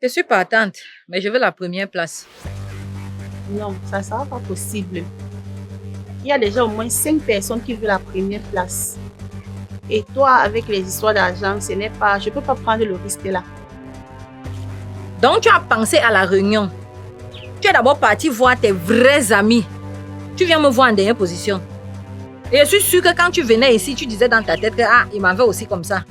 Je suis partante, mais je veux la première place. Non, ça ne sera pas possible. Il y a déjà au moins 5 personnes qui veulent la première place. Et toi, avec les histoires d'argent, je ne peux pas prendre le risque là. Donc tu as pensé à la réunion. Tu es d'abord parti voir tes vrais amis. Tu viens me voir en dernière position. Et je suis sûre que quand tu venais ici, tu disais dans ta tête que il m'en veut aussi comme ça.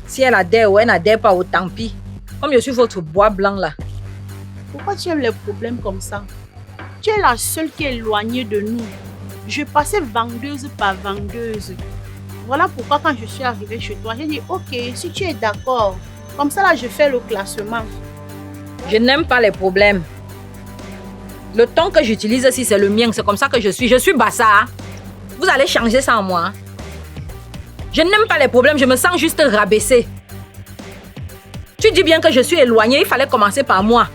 Si elle adhère ou elle n'adhère pas, tant pis. Comme je suis votre bois blanc là. Pourquoi tu aimes les problèmes comme ça? Tu es la seule qui est éloignée de nous. Je passais vendeuse par vendeuse. Voilà pourquoi quand je suis arrivée chez toi, j'ai dit ok, si tu es d'accord, comme ça là je fais le classement. Je n'aime pas les problèmes. Le ton que j'utilise ici, c'est le mien. C'est comme ça que je suis. Je suis bassa. Vous allez changer ça en moi. Je n'aime pas les problèmes. Je me sens juste rabaissée. Tu dis bien que je suis éloignée. Il fallait commencer par moi.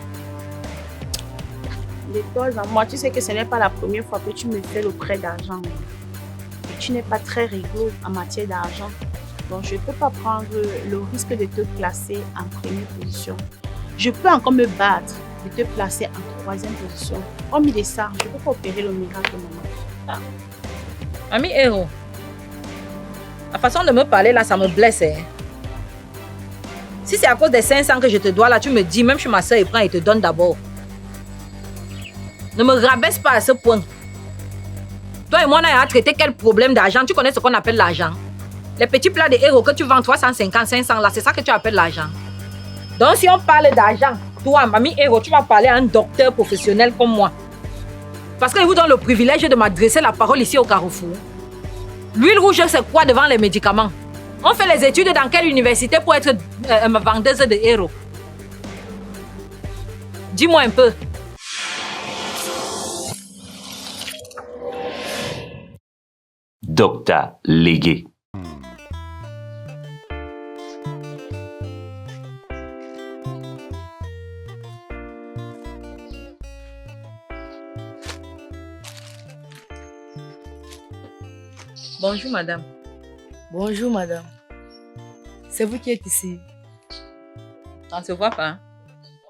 De toi à moi, tu sais que ce n'est pas la première fois que tu me fais le prêt d'argent. Et tu n'es pas très réglo en matière d'argent. Donc, je ne peux pas prendre le risque de te placer en première position. Je peux encore me battre de te placer en troisième position. Hormis de ça, je ne peux pas opérer le miracle, maman. Ami Héros, la façon de me parler là, ça me blesse. Hein? Si c'est à cause des 500 que je te dois là, tu me dis, même chez ma soeur, il prend et te donne d'abord. Ne me rabaisse pas à ce point. Toi et moi, on a traité quel problème d'argent? Tu connais ce qu'on appelle l'argent? Les petits plats de Héros que tu vends 350, 500 là, c'est ça que tu appelles l'argent. Donc si on parle d'argent, toi, Mamie Héros, tu vas parler à un docteur professionnel comme moi. Parce qu'il vous donne le privilège de m'adresser la parole ici au Carrefour. L'huile rouge, c'est quoi devant les médicaments? On fait les études dans quelle université pour être vendeuse de Héros? Dis-moi un peu. Docteur Légué. Bonjour, madame. Bonjour, madame. C'est vous qui êtes ici? On ne se voit pas. Hein?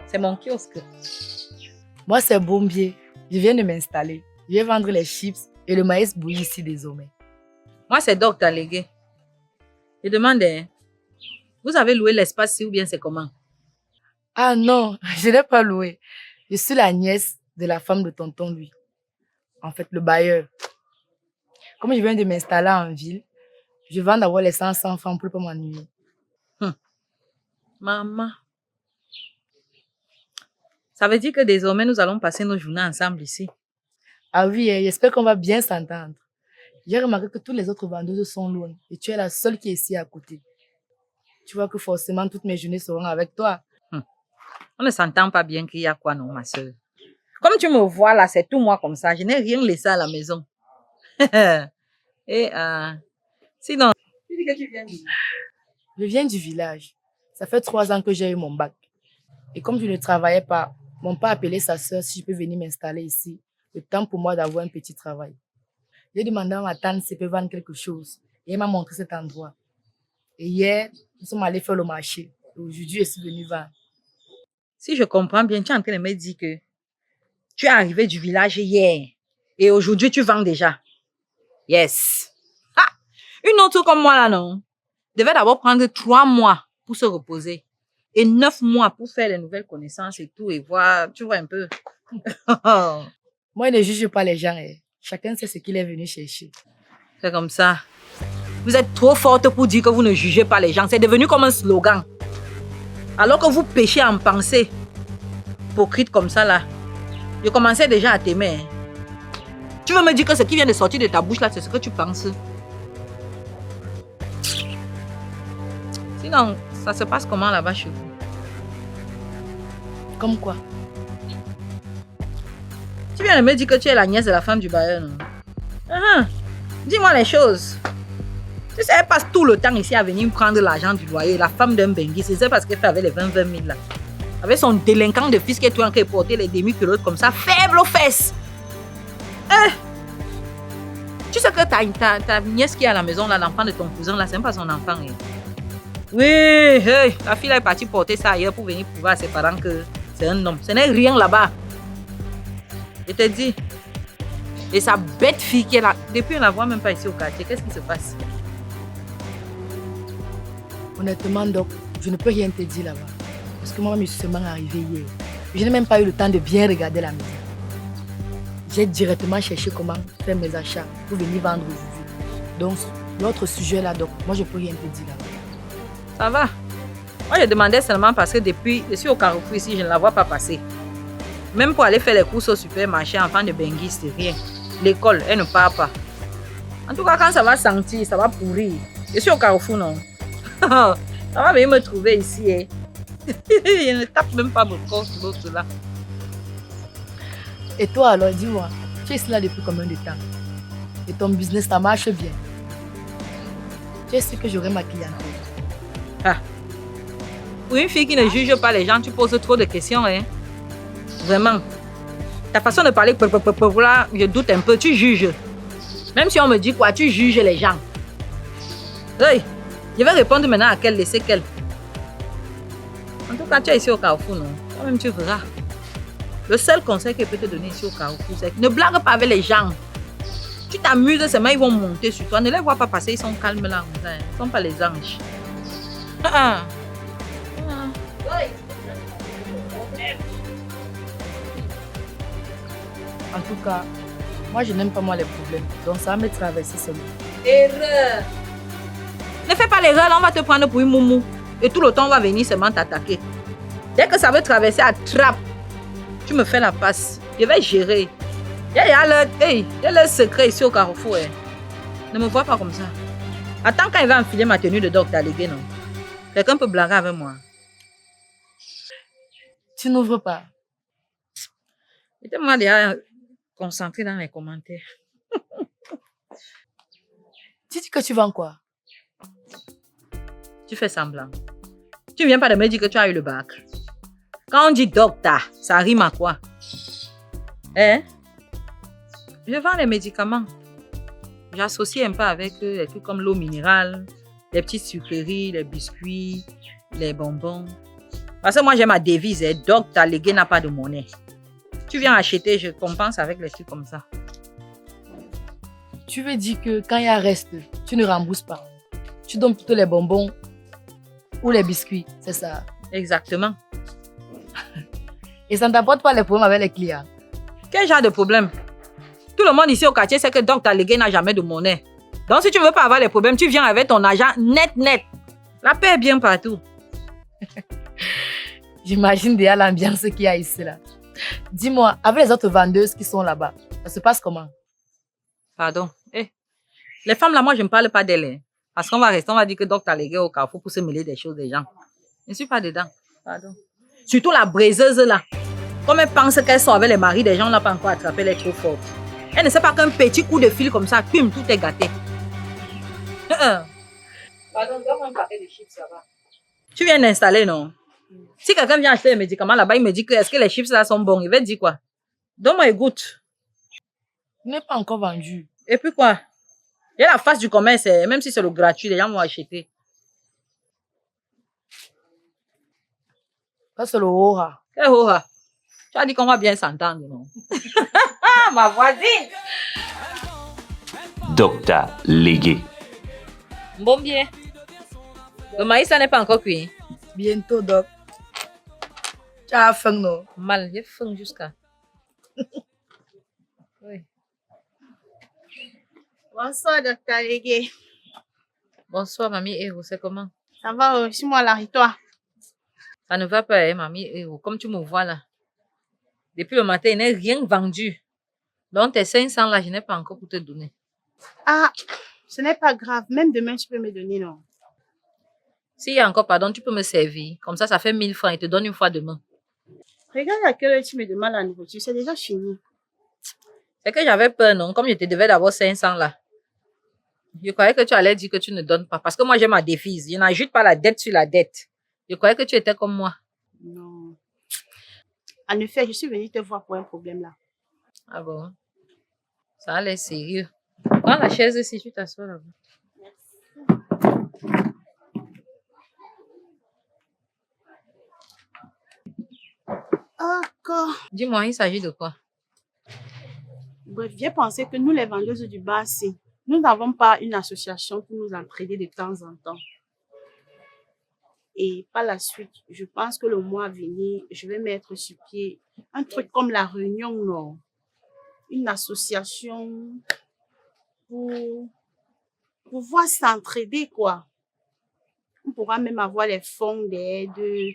C'est mon kiosque. Moi, c'est Bombier. Je viens de m'installer. Je vais vendre les chips et le maïs bouilli ici désormais. Moi, c'est Docteur Légué. Je demande, hein, vous avez loué l'espace ici ou bien c'est comment? Ah non, je n'ai pas loué. Je suis la nièce de la femme de tonton lui. En fait, le bailleur. Comme je viens de m'installer en ville, je vends d'avoir les 500 francs pour ne pas m'ennuyer. Maman. Ça veut dire que désormais, nous allons passer nos journées ensemble ici. Ah oui, j'espère qu'on va bien s'entendre. J'ai remarqué que toutes les autres vendeuses sont loin et tu es la seule qui est ici à côté. Tu vois que forcément, toutes mes journées seront avec toi. On ne s'entend pas bien qu'il y a quoi, non, ma soeur? Comme tu me vois là, c'est tout moi comme ça. Je n'ai rien laissé à la maison. Et sinon, tu dis que tu viens d'où? Je viens du village. Ça fait 3 ans que j'ai eu mon bac. Et comme je ne travaillais pas, mon père a appelé sa soeur si je peux venir m'installer ici. Le temps pour moi d'avoir un petit travail. J'ai demandé à ma tante si elle peut vendre quelque chose. Et elle m'a montré cet endroit. Et hier, nous sommes allés faire le marché. Et aujourd'hui, je suis venue vendre. Si je comprends bien, tu es en train de me dire que tu es arrivé du village hier. Et aujourd'hui, tu vends déjà. Yes. Ah, une autre comme moi là, non? Devait d'abord prendre 3 mois pour se reposer. Et 9 mois pour faire les nouvelles connaissances et tout. Et voir, tu vois un peu. Moi, je ne juge pas les gens. Chacun sait ce qu'il est venu chercher. C'est comme ça. Vous êtes trop forte pour dire que vous ne jugez pas les gens. C'est devenu comme un slogan. Alors que vous péchez en pensée. Hypocrite comme ça là. Je commençais déjà à t'aimer. Hein. Tu veux me dire que ce qui vient de sortir de ta bouche là, c'est ce que tu penses? Sinon, ça se passe comment là-bas chez vous? Comme quoi? Tu viens de me dire que tu es la nièce de la femme du bailleur, non? Dis-moi les choses. Tu sais, elle passe tout le temps ici à venir prendre l'argent du loyer. La femme d'un bengui, c'est ça parce qu'elle fait avec les 20 000 là. Avec son délinquant de fils qui est tout en train de porter les demi-culottes comme ça, faible aux fesses. Tu sais que ta nièce qui est à la maison, là, l'enfant de ton cousin, là, c'est même pas son enfant. Oui, hey, la fille là est partie porter ça ailleurs pour venir prouver à ses parents que c'est un homme. Ce n'est rien là-bas. Je te dis. Et sa bête fille qui est là, depuis on ne la voit même pas ici au quartier. Qu'est-ce qui se passe? Honnêtement, Doc, je ne peux rien te dire là-bas. Parce que moi, je suis seulement arrivée hier. Je n'ai même pas eu le temps de bien regarder la maison. J'ai directement cherché comment faire mes achats pour venir vendre aujourd'hui. Donc, l'autre sujet là, Doc, moi, je ne peux rien te dire là-bas. Ça va. Moi, je demandais seulement parce que depuis, je suis au Carrefour ici, je ne la vois pas passer. Même pour aller faire les courses au supermarché, enfant de Bengui, c'est rien. L'école, elle ne part pas. En tout cas, quand ça va sentir, ça va pourrir. Je suis au Carrefour, non? Ça va venir me trouver ici. Hein. Je ne tape même pas mon corps sur l'autre là. Et toi alors, dis-moi, tu es ici là depuis combien de temps? Et ton business, ça marche bien? Tu es sûr que j'aurai ma clientèle? Ah. Pour une fille qui ne juge pas les gens, tu poses trop de questions. Hein? Vraiment. Ta façon de parler, là, je doute un peu. Tu juges. Même si on me dit quoi, tu juges les gens. Hey, je vais répondre maintenant à quelle laisser quelle. En tout cas, tu es ici au Carrefour, non? Toi-même, tu verras. Le seul conseil que je peux te donner ici au Carrefour, c'est que ne blague pas avec les gens. Tu t'amuses seulement, ils vont monter sur toi. Ne les vois pas passer, ils sont calmes là. Ils ne sont pas les anges. En tout cas, moi je n'aime pas moi les problèmes. Donc ça va me traverser seulement. Erreur. Ne fais pas l'erreur, là, on va te prendre pour une moumou. Et tout le temps, on va venir seulement t'attaquer. Dès que ça veut traverser, attrape. Tu me fais la passe. Je vais gérer. Il y a le secret ici au Carrefour. Hein. Ne me vois pas comme ça. Attends quand il va enfiler ma tenue de docteur légué, non? Quelqu'un peut blaguer avec moi. Tu n'ouvres pas. J'étais moi déjà concentré dans les commentaires. Tu dis que tu vends quoi? Tu fais semblant. Tu viens pas de me dire que tu as eu le bac. Quand on dit docteur, ça rime à quoi? Hein? Je vends les médicaments. J'associe un peu avec les trucs comme l'eau minérale, les petites sucreries, les biscuits, les bonbons. Parce que moi, j'ai ma devise, docteur légué n'a pas de monnaie. Tu viens acheter, je compense avec les trucs comme ça. Tu veux dire que quand il y a reste, tu ne rembourses pas. Tu donnes plutôt les bonbons ou les biscuits, c'est ça? Exactement. Et ça ne t'apporte pas les problèmes avec les clients? Quel genre de problème? Tout le monde ici au quartier sait que docteur légué n'a jamais de monnaie. Donc si tu ne veux pas avoir les problèmes, tu viens avec ton argent net. La paix est bien partout. J'imagine déjà l'ambiance qu'il y a ici là. Dis-moi, avec les autres vendeuses qui sont là-bas, ça se passe comment? Pardon. Les femmes là, moi je ne parle pas d'elles. Hein. Parce qu'on va rester, on va dire que docteur légué au Carrefour pour se mêler des choses des gens. Je ne suis pas dedans. Pardon. Surtout la braiseuse là. Comme elle pense qu'elle sort avec les maris des gens, on n'a pas encore attrapé, elle est trop forte. Elle ne sait pas qu'un petit coup de fil comme ça, pum, tout est gâté. Pardon, donne-moi un paquet de chips là-bas. Tu viens d'installer, non? Si quelqu'un vient acheter les médicaments là-bas, il me dit que est-ce que les chips là sont bons? Il va dire quoi? Donne-moi une goutte. Je n'ai pas encore vendu. Et puis quoi? Il y a la face du commerce, même si c'est le gratuit, les gens vont acheter. Ça, c'est le Hora. Quel hora? Tu as dit qu'on va bien s'entendre, non? Ma voisine! Docteur Légué. Bon bien. Le maïs, ça n'est pas encore cuit. Bientôt, Doc. Tu as faim, non? Mal, j'ai faim jusqu'à. Oui. Bonsoir, docteur Légué. Bonsoir, mamie Héro, c'est comment? Ça va, suis-moi là, et toi? Ça ne va pas, hein, mamie Héro, comme tu me vois là. Depuis le matin, il n'est rien vendu. Donc, tes 500 là, je n'ai pas encore pour te donner. Ah, ce n'est pas grave. Même demain, tu peux me donner, non? S'il y a encore pardon, tu peux me servir. Comme ça fait 1000 francs. Il te donne une fois demain. Regarde à quelle heure tu me demandes la nourriture. C'est déjà fini. C'est que j'avais peur, non? Comme je te devais d'abord 500 là. Je croyais que tu allais dire que tu ne donnes pas. Parce que moi, j'ai ma devise. Je n'ajoute pas la dette sur la dette. Je croyais que tu étais comme moi. Non. En effet, je suis venue te voir pour un problème là. Ah bon? Ça a l'air sérieux. Prends la chaise ici, tu t'assois là-bas. D'accord. Dis-moi, il s'agit de quoi? Bref, j'ai pensé que nous, les vendeuses du bar-ci, nous n'avons pas une association pour nous entraider de temps en temps. Et par la suite, je pense que le mois à venir, je vais mettre sur pied un truc comme la Réunion Nord. Une association pour pouvoir s'entraider, quoi. On pourra même avoir les fonds d'aide,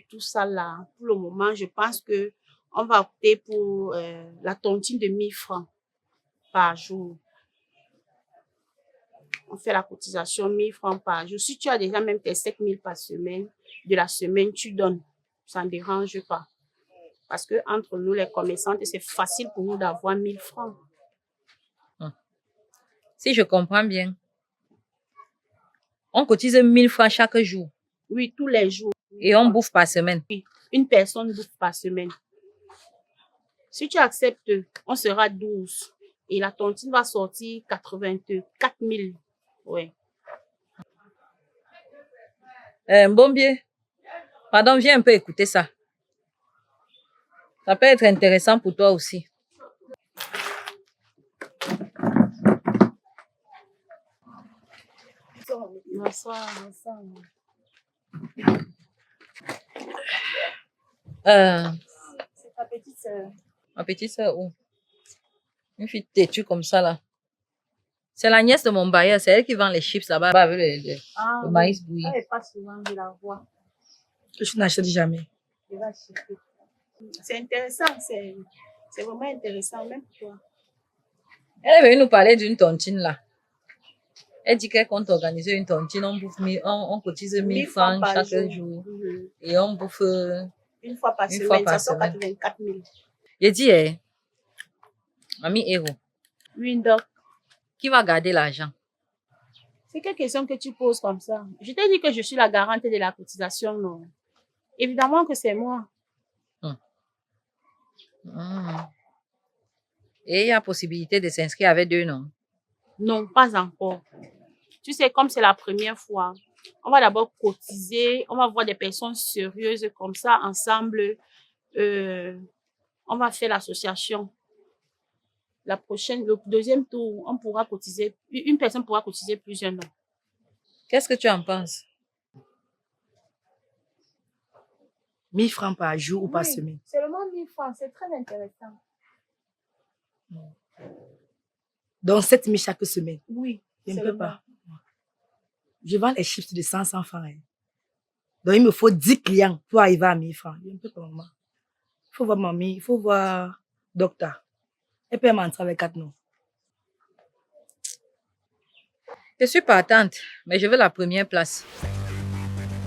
tout ça là. Pour le moment, je pense que on va opter pour la tontine de 1000 francs par jour. On fait la cotisation 1000 francs par jour. Si tu as déjà même tes 7000 par semaine, de la semaine, tu donnes. Ça ne dérange pas. Parce que entre nous, les commerçantes, c'est facile pour nous d'avoir 1000 francs. Si je comprends bien, on cotise 1000 francs chaque jour. Oui, tous les jours. Et on bouffe par semaine. Oui, une personne bouffe par semaine. Si tu acceptes, on sera 12. Et la tontine va sortir 84 000. Ouais. Mbombier, pardon, viens un peu écouter ça. Ça peut être intéressant pour toi aussi. Bonsoir. C'est ta petite sœur. Ma petite sœur où? Une fille têtue comme ça là. C'est la nièce de mon bailleur, c'est elle qui vend les chips là-bas avec le maïs bouilli. Elle n'est pas souvent, je la vois. Je n'achète jamais. Je vais acheter. C'est intéressant, c'est vraiment intéressant, même pour toi. Elle est venue nous parler d'une tontine là. Elle dit qu'elle compte organiser une tontine, on cotise 1000 francs chaque jour. Et on bouffe une fois par semaine, ça sort 84 000. J'ai dit, Ami Héros, Oui, donc. Qui va garder l'argent? C'est quelle question que tu poses comme ça? Je t'ai dit que je suis la garante de la cotisation, non? Évidemment que c'est moi. Et il y a possibilité de s'inscrire avec deux, non? Non, pas encore. Tu sais, comme c'est la première fois, on va d'abord cotiser, on va voir des personnes sérieuses comme ça, ensemble. On va faire l'association. Le deuxième tour, on pourra cotiser, une personne pourra cotiser plusieurs noms. Qu'est-ce que tu en penses? 1000 francs par jour ou par semaine? Seulement 1000 francs, c'est très intéressant. Donc 7000 chaque semaine? Oui. Je ne peux pas. Je vends les chips de 100 francs. Donc il me faut 10 clients pour arriver à 1000 francs. Je ne peux pas, maman. Il faut voir mamie, il faut voir docteur. Elle peut m'entrer avec 4 noms. Je suis partante, mais je veux la première place.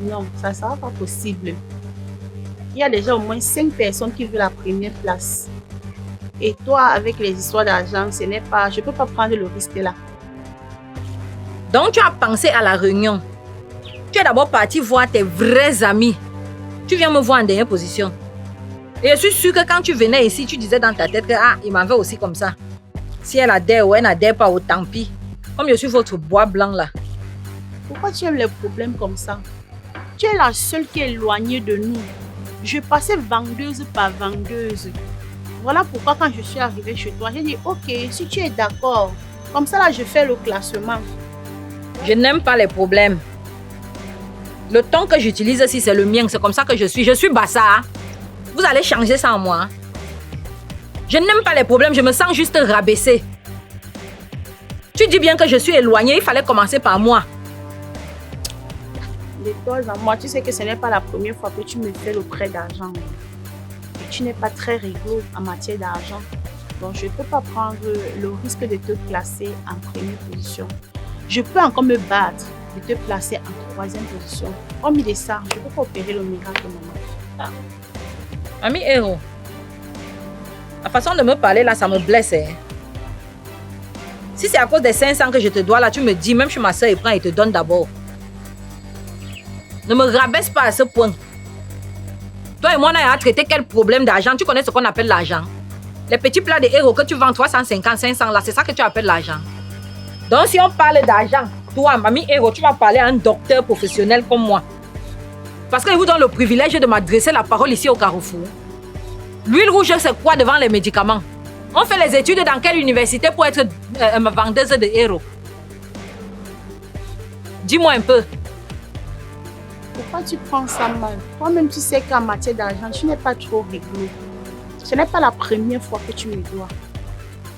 Non, ça ne sera pas possible. Il y a déjà au moins 5 personnes qui veulent la première place. Et toi, avec les histoires d'argent, je ne peux pas prendre le risque là. Donc, tu as pensé à la réunion. Tu es d'abord parti voir tes vrais amis. Tu viens me voir en dernière position. Et je suis sûre que quand tu venais ici, tu disais dans ta tête que il m'en veut aussi comme ça. Si elle adhère ou elle n'adhère pas, tant pis. Comme je suis votre bois blanc là. Pourquoi tu aimes les problèmes comme ça? Tu es la seule qui est éloignée de nous. Je passais vendeuse par vendeuse. Voilà pourquoi quand je suis arrivée chez toi, j'ai dit ok, si tu es d'accord, comme ça là je fais le classement. Je n'aime pas les problèmes. Le ton que j'utilise ici, c'est le mien. C'est comme ça que je suis. Je suis bassa. Vous allez changer ça en moi. Je n'aime pas les problèmes. Je me sens juste rabaissée. Tu dis bien que je suis éloignée. Il fallait commencer par moi. De toi à moi, tu sais que ce n'est pas la première fois que tu me fais le prêt d'argent. Et tu n'es pas très réglo en matière d'argent. Donc, je ne peux pas prendre le risque de te placer en première position. Je peux encore me battre de te placer en troisième position. Hormis de ça, je ne peux pas opérer le miracle, maman. Ami Héros, la façon de me parler là, ça me blesse. Si c'est à cause des 500 que je te dois là, tu me dis, même chez ma soeur, il prend et te donne d'abord. Ne me rabaisse pas à ce point. Toi et moi, on a traité quel problème d'argent? Tu connais ce qu'on appelle l'argent? Les petits plats de Héros que tu vends 350, 500 là, c'est ça que tu appelles l'argent. Donc si on parle d'argent, toi, Mamie Héros, tu vas parler à un docteur professionnel comme moi. Parce que je vous donne le privilège de m'adresser la parole ici au Carrefour. L'huile rouge, c'est quoi devant les médicaments? On fait les études dans quelle université pour être vendeuse de héros? Dis-moi un peu. Pourquoi tu prends ça mal? Toi-même, tu sais qu'en matière d'argent, tu n'es pas trop rigolo. Ce n'est pas la première fois que tu me dois.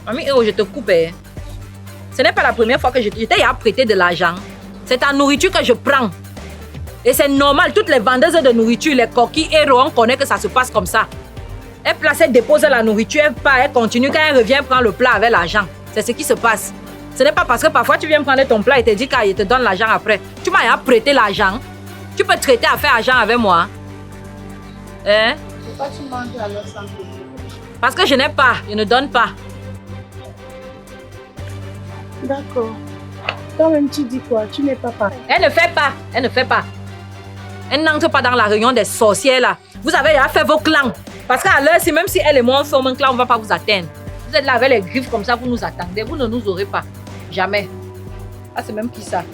Mamie Héros, je te coupe. Hein. Ce n'est pas la première fois que je t'ai prêté de l'argent. C'est ta nourriture que je prends. Et c'est normal, toutes les vendeuses de nourriture, les coquilles Héros, on connaît que ça se passe comme ça. Elle place, elle dépose la nourriture, elle part, elle continue. Quand elle revient, prendre le plat avec l'argent. C'est ce qui se passe. Ce n'est pas parce que parfois tu viens prendre ton plat et te dis qu'il te donne l'argent après. Tu m'as prêté l'argent. Tu peux traiter à faire argent avec moi. Hein? Pourquoi tu manges alors sans payer? Parce que je n'ai pas, je ne donne pas. D'accord. Toi-même, tu dis quoi? Tu n'es pas pareil. Elle ne fait pas, elle ne fait pas. Elle n'entre pas dans la réunion des sorcières là. Vous avez déjà fait vos clans. Parce qu'à l'heure, si même si elle et moi on forme un clan, on ne va pas vous atteindre. Vous êtes là avec les griffes comme ça, vous nous attendez. Vous ne nous aurez pas. Jamais. Ah, c'est même qui ça?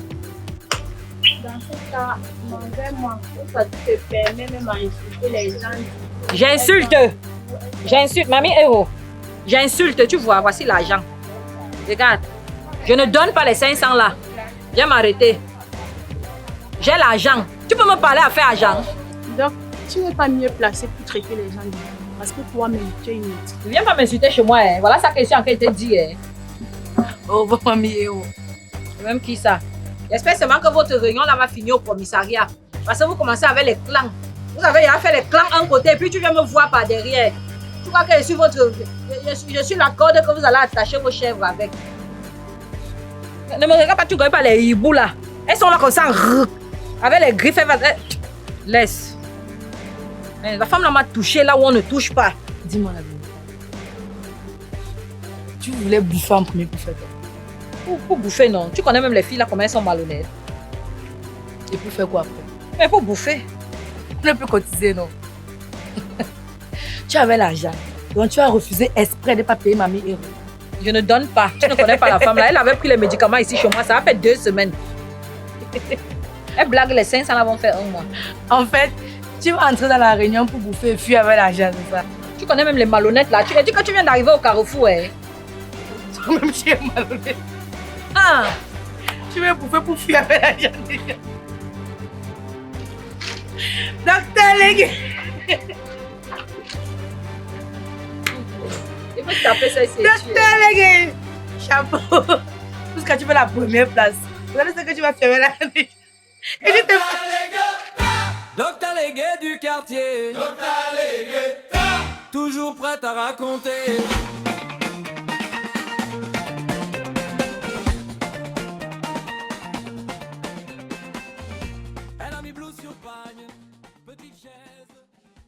Dans ce cas, m'enlève-moi. Ça te permet même à insulter les gens. J'insulte. J'insulte. Mamie Héros. J'insulte. Tu vois, voici l'argent. Regarde. Je ne donne pas les 500 là. Viens m'arrêter. J'ai l'argent. Tu peux me parler à faire argent. Donc, tu n'es pas mieux placé pour traiter les gens. Parce que toi-même, tu es inutile. Ne viens pas m'insulter chez moi. Hein. Voilà sa question en été dit. Hein. Au revoir, mamie Héros. C'est même qui ça? J'espère seulement que votre réunion là va finir au commissariat. Parce que vous commencez avec les clans. Vous avez déjà fait les clans un côté et puis tu viens me voir par derrière. Tu crois que je suis votre... Je suis la corde que vous allez attacher vos chèvres avec. Ne me regarde pas, tu ne connais pas les hiboux là. Elles sont là comme ça. Avec les griffes, elle va... Laisse. La femme là m'a touché là où on ne touche pas. Dis-moi la vérité. Tu voulais bouffer en premier pour faire quoi? Pour bouffer, non. Tu connais même les filles là, comment elles sont malhonnêtes. Et pour faire quoi après? Mais pour bouffer. On ne peut cotiser, non? Tu avais l'argent. Donc tu as refusé exprès de ne pas payer mamie Héros. Je ne donne pas. Tu ne connais pas la femme là. Elle avait pris les médicaments ici chez moi. Ça a fait 2 semaines. Elle blague les 500 là vont faire 1 mois. En fait, tu vas entrer dans la réunion pour bouffer et fuir avec l'argent, c'est ça? Tu connais même les malhonnêtes là. Tu as dit que tu viens d'arriver au Carrefour. Hein. Toi-même, tu es malhonnête. Ah. Tu veux bouffer pour fuir avec l'argent déjà. Docteur Légué. Il faut que tu appelles ça ici. Docteur Légué. Chapeau. Parce que tu veux la première place. Vous savez ce que tu vas faire là? Et je te... Docteur Légué du quartier. Docteur Légué. Toujours prête à raconter. Elle a mis blue sur paille.